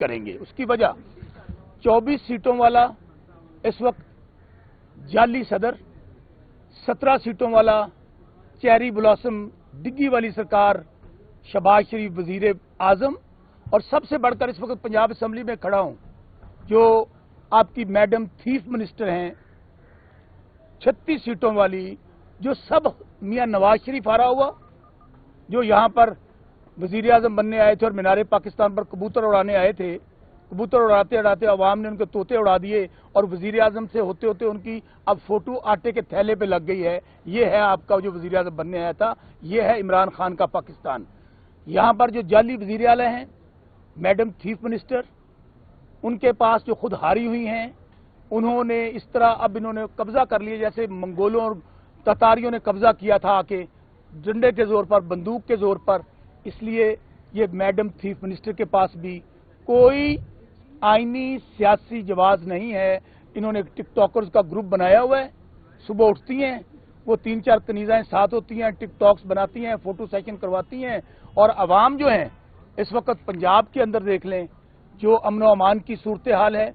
करेंगे। उसकी वजह 24 सीटों वाला इस वक्त जाली सदर, 17 सीटों वाला चेरी ब्लॉसम डिग्गी वाली सरकार शहबाज शरीफ वजीर आजम, और सबसे बढ़कर इस वक्त पंजाब असम्बली में खड़ा हूं जो आपकी मैडम चीफ मिनिस्टर हैं 36 सीटों वाली, जो सब मियां नवाज शरीफ आ रहा हुआ, जो यहां पर वजीर आजम बनने आए थे और मीनार पाकिस्तान पर कबूतर उड़ाने आए थे। कबूतर उड़ाते उड़ाते अवाम ने उनके तोते उड़ा दिए और वजीर आजम से होते होते उनकी अब फोटो आटे के थैले पे लग गई है। ये है आपका जो वजीर आजम बनने आया था, ये है इमरान खान का पाकिस्तान। यहां पर जो जाली वजीर आला हैं मैडम चीफ मिनिस्टर, उनके पास जो खुद हारी हुई हैं, उन्होंने इस तरह अब इन्होंने कब्जा कर लिया जैसे मंगोलों और ततारियों ने कब्जा किया था आके डंडे के जोर पर, बंदूक के जोर पर। इसलिए ये मैडम चीफ मिनिस्टर के पास भी कोई आईनी सियासी जवाब नहीं है। इन्होंने टिकटॉकर्स का ग्रुप बनाया हुआ है, सुबह उठती हैं वो 3-4 कनीजाएं साथ होती हैं, टिकटॉक्स बनाती हैं, फोटो सेशन करवाती हैं, और अवाम जो है इस वक्त पंजाब के अंदर देख लें जो अमन व अमान की सूरत हाल है।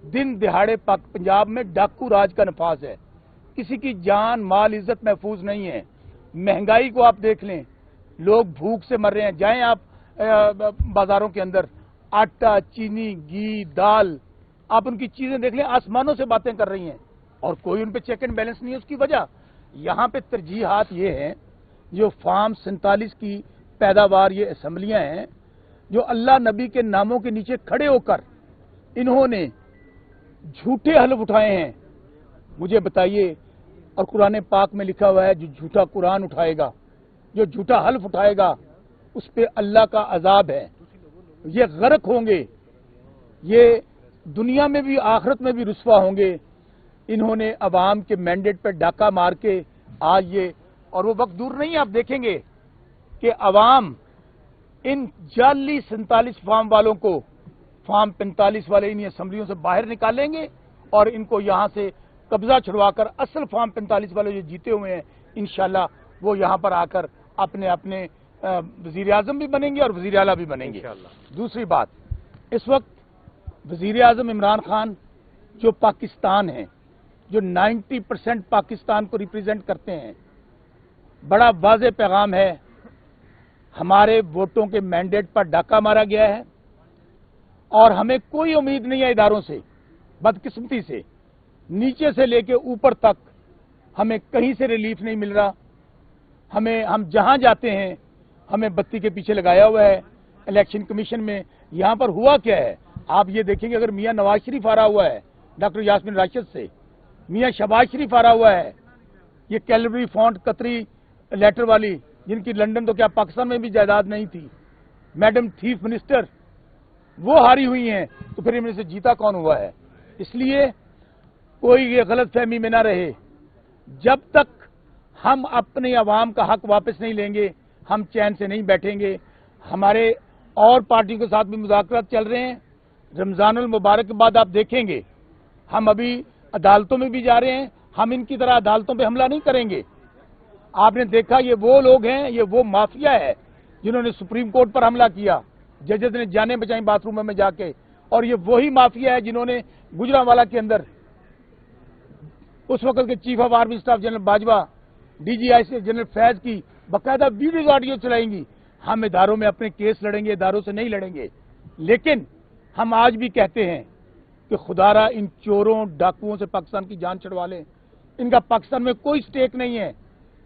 दिन दिहाड़े पंजाब में डाकू राज का नफाज है, किसी की जान माल इज्जत महफूज नहीं है। महंगाई को आप देख लें, लोग भूख से मर रहे हैं। जाएं आप बाजारों के अंदर, आटा, चीनी, घी, दाल, आप उनकी चीजें देख लें, आसमानों से बातें कर रही हैं और कोई उन पे चेक एंड बैलेंस नहीं है। उसकी वजह यहां पे तरजीहात ये हैं, जो फार्म 47 की पैदावार ये असम्बलियां हैं, जो अल्लाह नबी के नामों के नीचे खड़े होकर इन्होंने झूठे हलफ उठाए हैं। मुझे बताइए, और कुरान पाक में लिखा हुआ है जो झूठा कुरान उठाएगा, जो झूठा हल्फ उठाएगा, उस पे अल्लाह का अजाब है। ये गर्क होंगे, ये दुनिया में भी आखिरत में भी रुस्वा होंगे। इन्होंने अवाम के मैंडेट पर डाका मार के आज ये, और वो वक्त दूर नहीं, आप देखेंगे कि अवाम इन जाली 47 फार्म वालों को, फार्म 45 वाले इन असम्बलियों से बाहर निकालेंगे और इनको यहां से कब्जा छुड़वाकर असल फार्म 45 वाले जो जीते हुए हैं इंशाल्लाह वो यहां पर आकर अपने अपने वजीर आजम भी बनेंगे और वजीर आला भी बनेंगे। दूसरी बात, इस वक्त वजीर आजम इमरान खान जो पाकिस्तान है, जो 90% पाकिस्तान को रिप्रेजेंट करते हैं, बड़ा वाज़ेह पैगाम है, हमारे वोटों के मैंडेट पर डाका मारा गया है और हमें कोई उम्मीद नहीं है इदारों से। बदकिस्मती से नीचे से लेके ऊपर तक हमें कहीं से रिलीफ नहीं मिल रहा। हम जहां जाते हैं हमें बत्ती के पीछे लगाया हुआ है। इलेक्शन कमीशन में यहां पर हुआ क्या है आप ये देखेंगे, अगर मियां नवाज शरीफ आ रहा हुआ है डॉक्टर यास्मीन राशिद से, मियां शहबाज शरीफ आ रहा हुआ है, ये कैलवरी फॉन्ट कतरी लेटर वाली जिनकी लंदन तो क्या पाकिस्तान में भी जायदाद नहीं थी, मैडम चीफ मिनिस्टर वो हारी हुई हैं, तो फिर इनमें से जीता कौन हुआ है? इसलिए कोई ये गलत फहमी में ना रहे, जब तक हम अपने अवाम का हक वापस नहीं लेंगे हम चैन से नहीं बैठेंगे। हमारे और पार्टियों के साथ भी मुज़ाकरात चल रहे हैं। रमजानुल मुबारक के बाद आप देखेंगे हम अभी अदालतों में भी जा रहे हैं, हम इनकी तरह अदालतों पे हमला नहीं करेंगे। आपने देखा ये वो लोग हैं, ये वो माफिया है जिन्होंने सुप्रीम कोर्ट पर हमला किया, जजेस ने जाने बचाई बाथरूम में जाके, और ये वही माफिया है जिन्होंने गुजरांवाला के अंदर उस वक्त के chief of army staff general Bajwa, DJI से जनरल फैज की बाकायदा वीडियो ऑडियो चलाएंगी। हम इदारों में अपने केस लड़ेंगे, इदारों से नहीं लड़ेंगे। लेकिन हम आज भी कहते हैं कि खुदारा इन चोरों डाकुओं से पाकिस्तान की जान छुड़वा लें। इनका पाकिस्तान में कोई स्टेक नहीं है।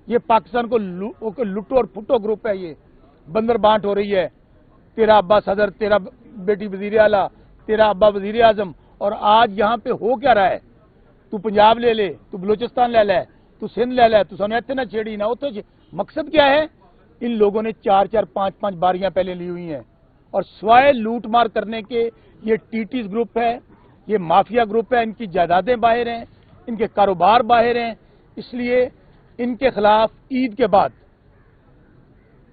ये पाकिस्तान को लुटो और फुटो ग्रुप है। ये बंदर बांट हो रही है, तेरा अब्बा सदर, तेरा बेटी वजीर आला, तेरा अब्बा वजीर आजम। और आज यहाँ पे हो क्या रहा है? तू पंजाब ले ले, तू बलूचिस्तान ले ले, तू सिंध ले ले, तू सोने इतने ना छेड़ी ना उतो। मकसद क्या है? इन लोगों ने 4-4, 5-5 बारियां पहले ली हुई हैं और स्वाय लूट मार करने के ये टीटीज ग्रुप है, ये माफिया ग्रुप है। इनकी जायदादें बाहर हैं, इनके कारोबार बाहर हैं। इसलिए इनके खिलाफ ईद के बाद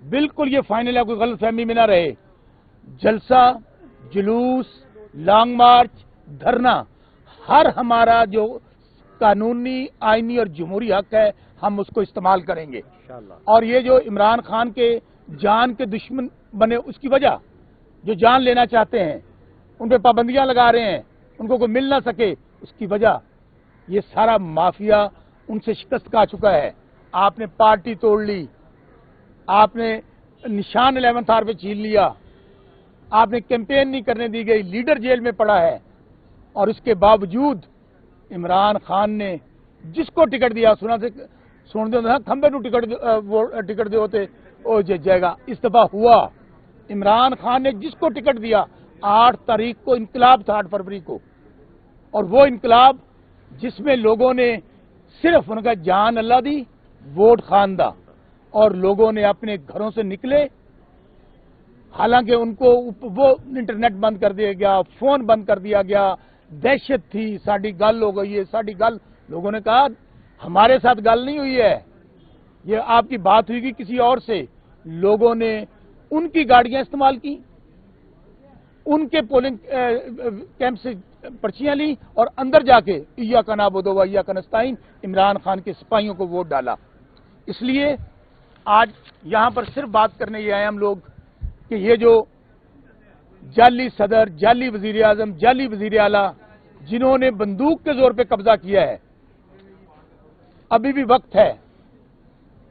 बिल्कुल ये फाइनल है, कोई गलत फहमी में ना रहे, जलसा, जुलूस, लॉन्ग मार्च, धरना, हर हमारा जो कानूनी, आईनी और जमहूरी हक है हम उसको इस्तेमाल करेंगे। और ये जो इमरान खान के जान के दुश्मन बने, उसकी वजह جو جان لینا چاہتے ہیں ان پہ پابندیاں لگا رہے ہیں, ان کو کوئی مل نہ سکے, اس کی وجہ یہ سارا مافیا ان سے شکست کھا چکا ہے. آپ نے پارٹی توڑ لی, آپ نے نشان 11th آور پہ چھین لیا, آپ نے کیمپین نہیں کرنے دی گئی, لیڈر جیل میں پڑا ہے, اور اس کے باوجود عمران خان نے جس کو ٹکٹ دیا سن دے کھمبے نو ٹکٹ دے ہوتے وہ جیت جائے گا. اس دفعہ ہوا, عمران خان نے جس کو ٹکٹ دیا, 8 تاریخ کو انقلاب تھا, 8 فروری کو, اور وہ انقلاب جس میں لوگوں نے صرف ان کا جان اللہ دی, ووٹ خان دا, اور لوگوں نے اپنے گھروں سے نکلے, حالانکہ ان کو وہ انٹرنیٹ بند کر دیا گیا, فون بند کر دیا گیا, دہشت تھی, ساڈی گل ہو گئی ہے, ساڈی گل. لوگوں نے کہا ہمارے ساتھ گل نہیں ہوئی ہے, یہ آپ کی بات ہوئی گی کسی اور سے. لوگوں نے ان کی گاڑیاں استعمال کی, ان کے پولنگ کیمپ سے پرچیاں لی, اور اندر جا کے ایاک نعبد و ایاک نستعین عمران خان کے سپاہیوں کو ووٹ ڈالا. اس لیے آج یہاں پر صرف بات کرنے یہ آئے ہم لوگ کہ یہ جو جعلی صدر, جعلی وزیر اعظم, جعلی وزیر اعلیٰ جنہوں نے بندوق کے زور پہ قبضہ کیا ہے, ابھی بھی وقت ہے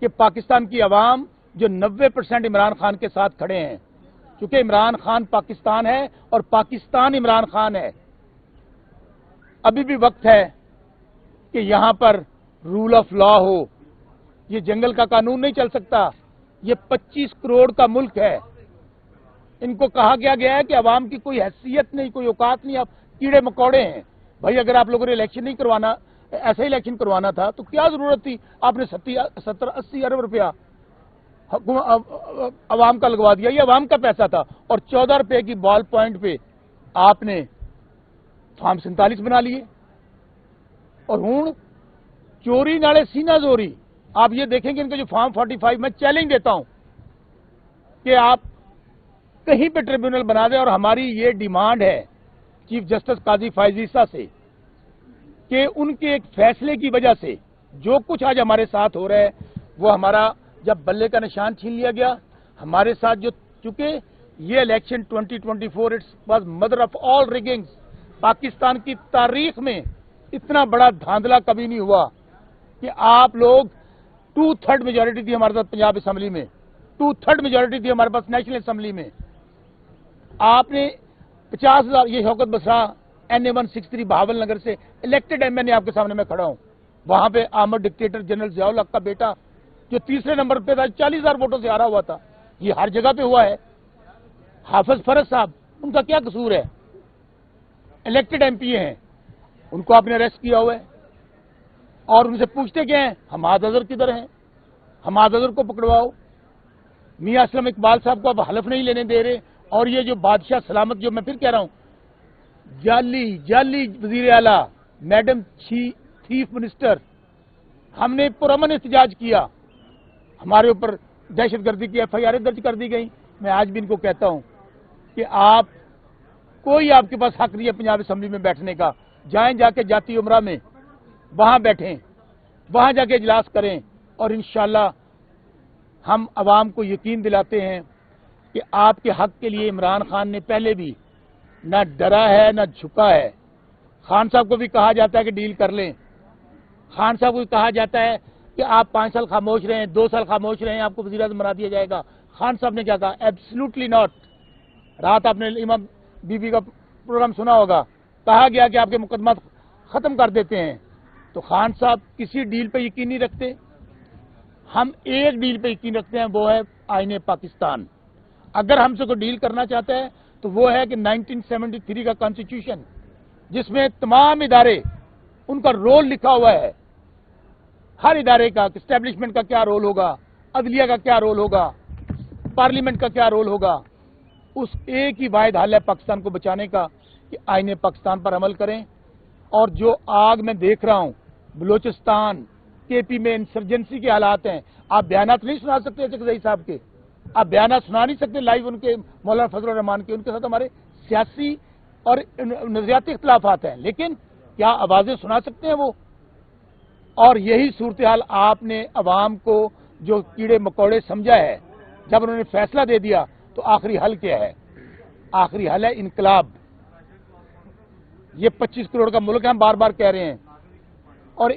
کہ پاکستان کی عوام جو 90% عمران خان کے ساتھ کھڑے ہیں, کیونکہ عمران خان پاکستان ہے اور پاکستان عمران خان ہے, ابھی بھی وقت ہے کہ یہاں پر رول آف لا ہو. یہ جنگل کا قانون نہیں چل سکتا, یہ 25 کروڑ کا ملک ہے. ان کو کہا گیا ہے کہ عوام کی کوئی حیثیت نہیں, کوئی اوقات نہیں, آپ کیڑے مکوڑے ہیں. بھائی اگر آپ لوگوں نے الیکشن نہیں کروانا, ایسا ہی الیکشن کروانا تھا تو کیا ضرورت تھی, آپ نے 70-80 ارب روپیہ عوام کا لگوا دیا. یہ عوام کا پیسہ تھا, اور 14 روپے کی بال پوائنٹ پہ آپ نے فارم 47 بنا لیے, اور ہوں چوری نالے سینہ زوری. آپ یہ دیکھیں گے ان کا جو فارم 45, میں چیلنج دیتا ہوں کہ آپ کہیں پہ ٹریبیونل بنا دیں, اور ہماری یہ ڈیمانڈ ہے چیف جسٹس قاضی فائز عیسیٰ سے کہ ان کے ایک فیصلے کی وجہ سے جو کچھ آج ہمارے ساتھ ہو رہا ہے, وہ ہمارا جب بلے کا نشان چھین لیا گیا ہمارے ساتھ, جو چونکہ یہ election 2024 it's was mother of all riggings. Pakistan کی تاریخ میں اتنا بڑا دھاندلا کبھی نہیں ہوا کہ آپ لوگ 2/3 میجورٹی تھی ہمارے ساتھ پنجاب اسمبلی میں, 2/3 میجورٹی تھی ہمارے پاس نیشنل اسمبلی میں. آپ نے 50,000, یہ شوکت بسرا NA 163 بہاول نگر سے الیکٹڈ MN آپ کے سامنے میں کھڑا ہوں, وہاں پہ آمد ڈکٹیٹر جنرل ضیاء الحق کا بیٹا جو تیسرے نمبر پہ تھا 40,000 ووٹوں سے ہارا ہوا تھا. یہ ہر جگہ پہ ہوا ہے. حافظ فرز صاحب, ان کا کیا قصور ہے, الیکٹڈ MP ہیں, ان کو آپ نے اریسٹ کیا ہوا ہے, اور ان سے پوچھتے کیا ہیں حماد اظہر کدھر ہیں, حماد اظہر کو پکڑواؤ. میاں اسلم اقبال صاحب کو اب حلف نہیں لینے دے رہے, اور یہ جو بادشاہ سلامت, جو میں پھر کہہ رہا ہوں, جعلی وزیر اعلیٰ, میڈم چیف منسٹر, ہم نے پرامن احتجاج کیا, ہمارے اوپر دہشت گردی کی FIR درج کر دی گئی. میں آج بھی ان کو کہتا ہوں کہ آپ کوئی آپ کے پاس حق نہیں ہے پنجاب اسمبلی میں بیٹھنے کا, جائیں جا کے جاتی عمرہ میں وہاں بیٹھیں, وہاں جا کے اجلاس کریں, اور انشاءاللہ ہم عوام کو یقین دلاتے ہیں کہ آپ کے حق کے لیے عمران خان نے پہلے بھی نہ ڈرا ہے نہ جھکا ہے. خان صاحب کو بھی کہا جاتا ہے کہ ڈیل کر لیں, خان صاحب کو بھی کہا جاتا ہے کہ آپ 5 سال خاموش رہیں, 2 سال خاموش رہیں, آپ کو وزیر اعظم بنا دیا جائے گا. خان صاحب نے کیا کہا, ایبسلوٹلی ناٹ. رات آپ نے امام بی بی کا پروگرام سنا ہوگا, کہا گیا کہ آپ کے مقدمات ختم کر دیتے ہیں. تو خان صاحب کسی ڈیل پہ یقین نہیں رکھتے. ہم ایک ڈیل پہ یقین رکھتے ہیں, وہ ہے آئین پاکستان. اگر ہم سے کوئی ڈیل کرنا چاہتا ہے تو وہ ہے کہ 1973 کا کانسٹیٹیوشن, جس میں تمام ادارے, ان کا رول لکھا ہوا ہے, ہر ادارے کا, اسٹیبلشمنٹ کا کیا رول ہوگا, عدلیہ کا کیا رول ہوگا, پارلیمنٹ کا کیا رول ہوگا. اس ایک ہی واحد حل ہے پاکستان کو بچانے کا کہ آئین پاکستان پر عمل کریں. اور جو آگ میں دیکھ رہا ہوں بلوچستان, KP میں انسرجنسی کے حالات ہیں, آپ بیانات نہیں سنا سکتے چکزئی صاحب کے, آپ بیانات سنا نہیں سکتے لائیو ان کے, مولانا فضل الرحمان کے. ان کے ساتھ ہمارے سیاسی اور نظریاتی اختلافات ہیں, لیکن کیا آوازیں سنا سکتے ہیں وہ. اور یہی صورتحال آپ نے عوام کو جو کیڑے مکوڑے سمجھا ہے, جب انہوں نے فیصلہ دے دیا تو آخری حل کیا ہے, आखिरी हल है इनकलाब। ये 25 करोड़ का मुल्क है, हम बार बार कह रहे हैं, और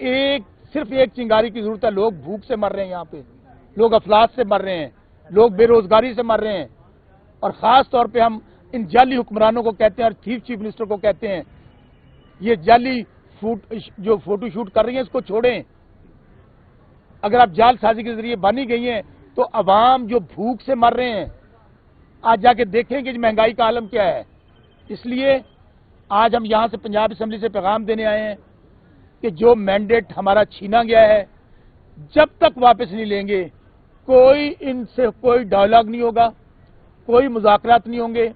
सिर्फ एक चिंगारी की जरूरत है। लोग भूख से मर रहे हैं, यहाँ पे लोग अफलास से मर रहे हैं, लोग बेरोजगारी से मर रहे हैं, और खास तौर पे हम इन जाली हुक्मरानों को कहते हैं और चीफ मिनिस्टर को कहते हैं, ये जाली जो फोटो शूट कर रही है इसको छोड़ें। अगर आप जाल साजी के जरिए बनी गई हैं तो अवाम जो भूख से मर रहे हैं, आज जाके देखें कि महंगाई का आलम क्या है। इसलिए आज हम यहां से पंजाब असेंबली से पैगाम देने आए हैं कि जो मैंडेट हमारा छीना गया है, जब तक वापस नहीं लेंगे कोई इनसे कोई डायलॉग नहीं होगा, कोई मुज़ाकरात नहीं होंगे,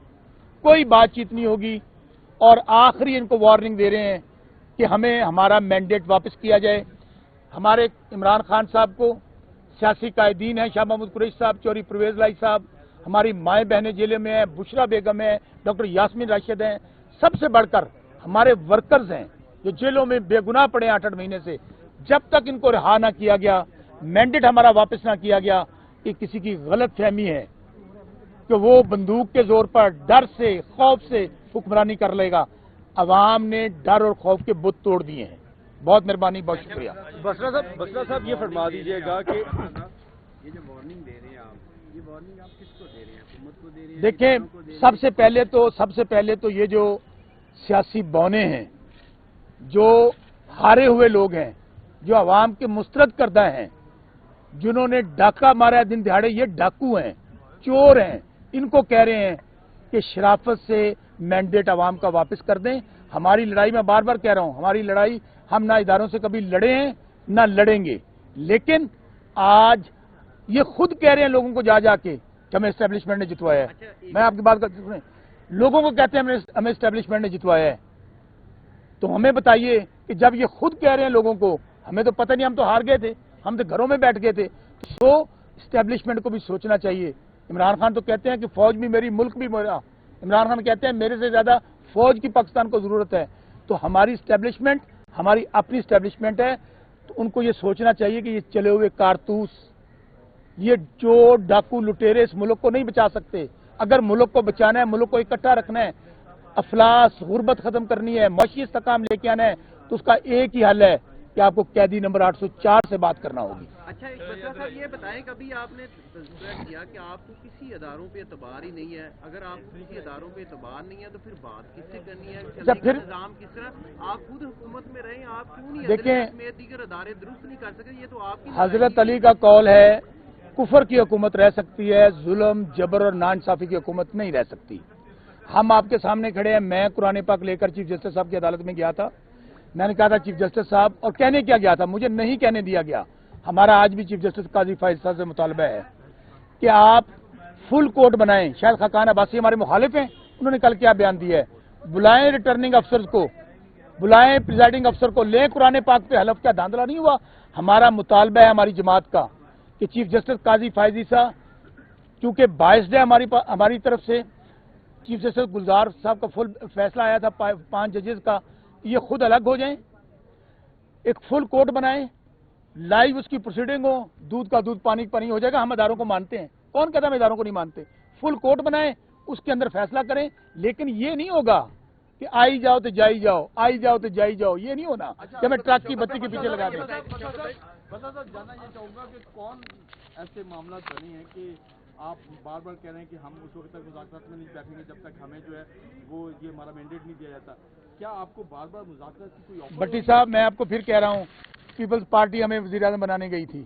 कोई बातचीत नहीं होगी। और आखिरी इनको वार्निंग दे रहे हैं कि हमें हमारा मैंडेट वापस किया जाए। हमारे इमरान खान साहब को सियासी कायदीन है, शाह महमूद कुरैशी साहब, चौधरी परवेज लाई साहब, हमारी माएँ बहनें जेलों में हैं, बुशरा बेगम है, डॉक्टर यास्मीन राशिद हैं, सबसे बढ़कर हमारे वर्कर्स हैं जो जेलों में बेगुनाह पड़े 8-8 महीने से। जब तक इनको रिहा ना किया गया, मैंडेट हमारा वापस ना किया गया, कि किसी की गलत फहमी है कि वो बंदूक के जोर पर डर से खौफ से हुक्मरानी कर लेगा। अवाम ने डर और खौफ के बुत तोड़ दिए हैं। बहुत मेहरबानी, बहुत शुक्रिया। बसरा साहब ये फरमा दीजिएगा कि ये जो वार्निंग दे रहे हैं आप, ये वार्निंग आप किसको दे रहे हैं? हुकूमत को दे रहे हैं? देखें, सबसे पहले तो ये जो सियासी बौने हैं, जो हारे हुए लोग हैं, जो अवाम के मुस्तरद करदा हैं, जिन्होंने डाका मारा है दिन दिहाड़े, ये डाकू हैं, चोर हैं, इनको कह रहे हैं कि शराफत से मैंडेट अवाम का वापस कर दें। हमारी लड़ाई, मैं बार बार कह रहा हूं, हमारी लड़ाई हम ना इदारों से कभी लड़े हैं ना लड़ेंगे, लेकिन आज ये खुद कह रहे हैं लोगों को जा जाके कि हमें एस्टेब्लिशमेंट ने जितवाया है। मैं आपकी बात करता हूं, लोगों को कहते हैं हमें एस्टेब्लिशमेंट ने जितवाया है, तो हमें बताइए कि जब ये खुद कह रहे हैं लोगों को, हमें तो पता नहीं, हम तो हार गए थे, हम तो घरों में बैठ गए थे। तो एस्टेब्लिशमेंट को भी सोचना चाहिए। इमरान खान तो कहते हैं कि फौज भी मेरी, मुल्क भी मेरा। इमरान खान कहते हैं मेरे से ज्यादा फौज की पाकिस्तान को जरूरत है। तो हमारी एस्टेब्लिशमेंट हमारी अपनी एस्टेब्लिशमेंट है, तो उनको ये सोचना चाहिए कि ये चले हुए कारतूस, ये चोर डाकू लुटेरे इस मुल्क को नहीं बचा सकते। अगर मुल्क को बचाना है, मुल्क को इकट्ठा रखना है, अफलास गुर्बत खत्म करनी है, मशी इस्तेकाम लेके आना है, तो उसका एक ही हल है कि आपको कैदी नंबर 804 से बात करना होगी। अच्छा, बसरा साहब ये बताएं, कभी आपने तज़किरा किया कि आपको किसी अदारों पे एतबार ही नहीं है? अगर आपको किसी अदारों पे एतबार नहीं है तो फिर बात किससे करनी है? फिर निज़ाम किस तरह? आप खुद हुकूमत में रहे, आप क्यों नहीं देखें, दीगर अदारे दुरुस्त नहीं कर सके? ये तो आपकी हजरत अली का कौल है, कुफर की हुकूमत रह सकती है, जुल्म जबर और नाइंसाफी की हुकूमत नहीं रह सकती। हम आपके सामने खड़े हैं। मैं कुरान पाक लेकर चीफ जस्टिस साहब की अदालत में गया था। मैंने कहा था चीफ जस्टिस साहब, और कहने क्या गया था, मुझे नहीं कहने दिया गया। हमारा आज भी चीफ जस्टिस काजी फाइज साहब से मुतालबा है कि आप फुल कोर्ट बनाएं। शायद खाकान अब्बासी हमारे मुखालिफ हैं, उन्होंने कल क्या बयान दिया है, बुलाएं रिटर्निंग अफसर को, बुलाएं प्रिजाइडिंग अफसर को, ले कुरान पाक पे हलफ। क्या धांधला नहीं हुआ? हमारा मुतालबा है हमारी जमात का कि चीफ जस्टिस काजी फायजी साहब, क्योंकि बाइस्ड है हमारी तरफ से, चीफ जस्टिस गुलजार साहब का फुल फैसला आया था 5 जजेस का, ये खुद अलग हो जाएं, एक फुल कोर्ट बनाएं, लाइव उसकी प्रोसीडिंग हो, दूध का दूध पानी का पानी हो जाएगा। हम इदारों को मानते हैं, कौन कहता है हम इदारों को नहीं मानते? फुल कोर्ट बनाएं, उसके अंदर फैसला करें। लेकिन ये नहीं होगा कि आई जाओ तो जाई जाओ, आई जाओ तो जाई जाओ, ये नहीं होना कि हमें ट्रक की बत्ती के पीछे लगा दें। बता सर, जानना ये चाहूंगा कि कौन ऐसे मामला बने हैं कि आप बार बार कह रहे हैं कि हम उस वक्त तक मुज़ाकरात में नहीं बैठेंगे जब तक हमें जो है वो ये हमारा मैंडेट नहीं दिया जाता। क्या आपको बार बार मुज़ाकरात की कोई ऑफर? भट्टी साहब, मैं आपको फिर कह रहा हूँ, पीपल्स पार्टी हमें वज़ीर-ए-आज़म बनाने गई थी,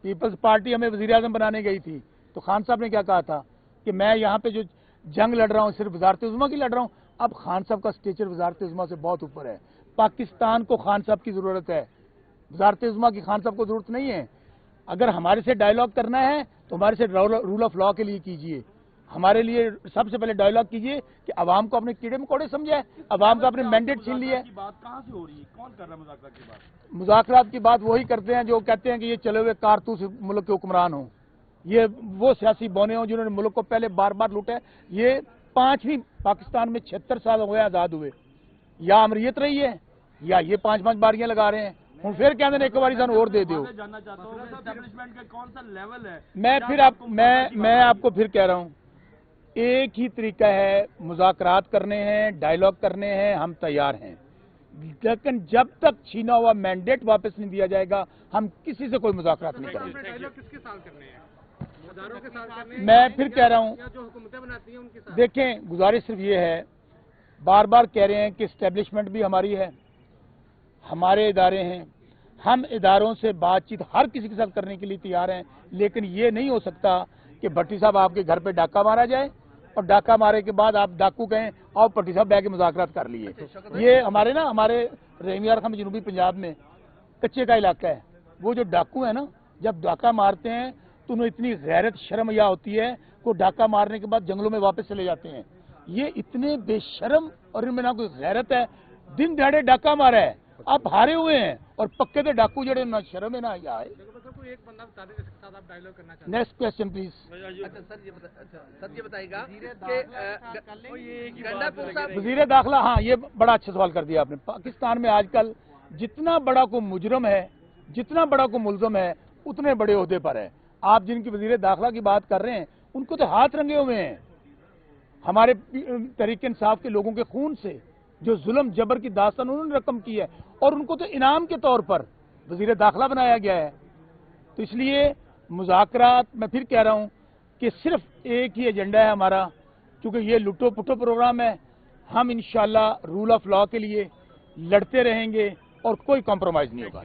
पीपल्स पार्टी हमें वज़ीर-ए-आज़म बनाने गई थी, तो खान साहब ने क्या कहा था कि मैं यहाँ पे जो जंग लड़ रहा हूँ सिर्फ वज़ारत-ए-उज़्मा की लड़ रहा हूँ। अब खान साहब का स्टेचर वज़ारत-ए-उज़्मा से बहुत ऊपर है। पाकिस्तान को खान साहब की जरूरत है, वज़ारत-ए-उज़्मा की खान साहब को जरूरत नहीं है। अगर हमारे से डायलॉग करना है तो हमारे से रूल ऑफ लॉ के लिए कीजिए, हमारे लिए सबसे पहले डायलॉग कीजिए कि अवाम को अपने कीड़े मकोड़े समझे, अवाम का अपने मैंडेट छीन लिया। बात कहाँ से हो रही है? कौन कर रहा है मुज़ाकरात की बात? मुज़ाकरात की बात वही करते हैं जो कहते हैं कि ये चले हुए कारतूस मुल्क के हुक्मरान हों, ये वो सियासी बौने हों जिन्होंने मुल्क को पहले बार बार लूटा है। ये 5वीं पाकिस्तान में 76 साल हो गए आज़ाद हुए, या अमरीत रही है या ये 5-5 बारियां लगा रहे हैं। हूँ फिर कहते हैं एक बारी सानू और दे दो। जानना चाहता हूं एस्टैब्लिशमेंट का कौन सा लेवल है? मैं आपको फिर कह रहा हूँ ایک ہی طریقہ ہے، مذاکرات کرنے ہیں، ڈائیلاگ کرنے ہیں، ہم تیار ہیں، لیکن جب تک چھینا ہوا مینڈیٹ واپس نہیں دیا جائے گا ہم کسی سے کوئی مذاکرات نہیں کریں گے۔ کس کے ساتھ کرنے ہیں؟ ہزاروں کے ساتھ کرنے ہیں؟ میں پھر کہہ رہا ہوں، یا جو حکومتیں بناتی ہیں ان کے ساتھ؟ دیکھیں گزارش صرف یہ ہے، بار بار کہہ رہے ہیں کہ اسٹیبلشمنٹ بھی ہماری ہے، ہمارے ادارے ہیں، ہم اداروں سے بات چیت ہر کسی کے ساتھ کرنے کے لیے تیار ہیں، لیکن یہ نہیں ہو سکتا کہ بھٹی صاحب آپ کے گھر پہ ڈاکہ مارا جائے اور ڈاکہ مارے کے بعد آپ ڈاکو کہیں اور بھٹی صاحب بیٹھ کے مذاکرات کر لیے۔ یہ ہمارے رحیمیار خان جنوبی پنجاب میں کچے کا علاقہ ہے، وہ جو ڈاکو ہیں نا، جب ڈاکہ مارتے ہیں تو انہیں اتنی غیرت شرم یا ہوتی ہے کہ وہ ڈاکہ مارنے کے بعد جنگلوں میں واپس چلے جاتے ہیں۔ یہ اتنے بے شرم اور ان میں نہ کوئی غیرت ہے، دن دہاڑے ڈاکہ مارا ہے، آپ ہارے ہوئے ہیں اور پکے تھے ڈاکو جڑے، نہ شرم ہے نہ حیا ہے۔ کوئی ایک بندہ بتا دیں جس کے ساتھ آپ ڈائیلاگ کرنا چاہتے ہیں۔ Next question please. اچھا سر یہ بتائیے گا کہ گنڈا صاحب وزیر داخلہ، ہاں یہ بڑا اچھا سوال کر دیا آپ نے۔ پاکستان میں آج کل جتنا بڑا کوئی مجرم ہے، جتنا بڑا کوئی ملزم ہے، اتنے بڑے عہدے پر ہے۔ آپ جن کی وزیر داخلہ کی بات کر رہے ہیں ان کو تو ہاتھ رنگے ہوئے ہیں ہمارے تحریک انصاف کے لوگوں کے خون سے، جو ظلم جبر کی داستان انہوں نے رقم کی ہے، اور ان کو تو انعام کے طور پر وزیر داخلہ بنایا گیا ہے۔ تو اس لیے مذاکرات، میں پھر کہہ رہا ہوں کہ صرف ایک ہی ایجنڈا ہے ہمارا، کیونکہ یہ لٹو پٹو پروگرام ہے، ہم انشاءاللہ رول آف لا کے لیے لڑتے رہیں گے اور کوئی کمپرومائز نہیں ہوگا۔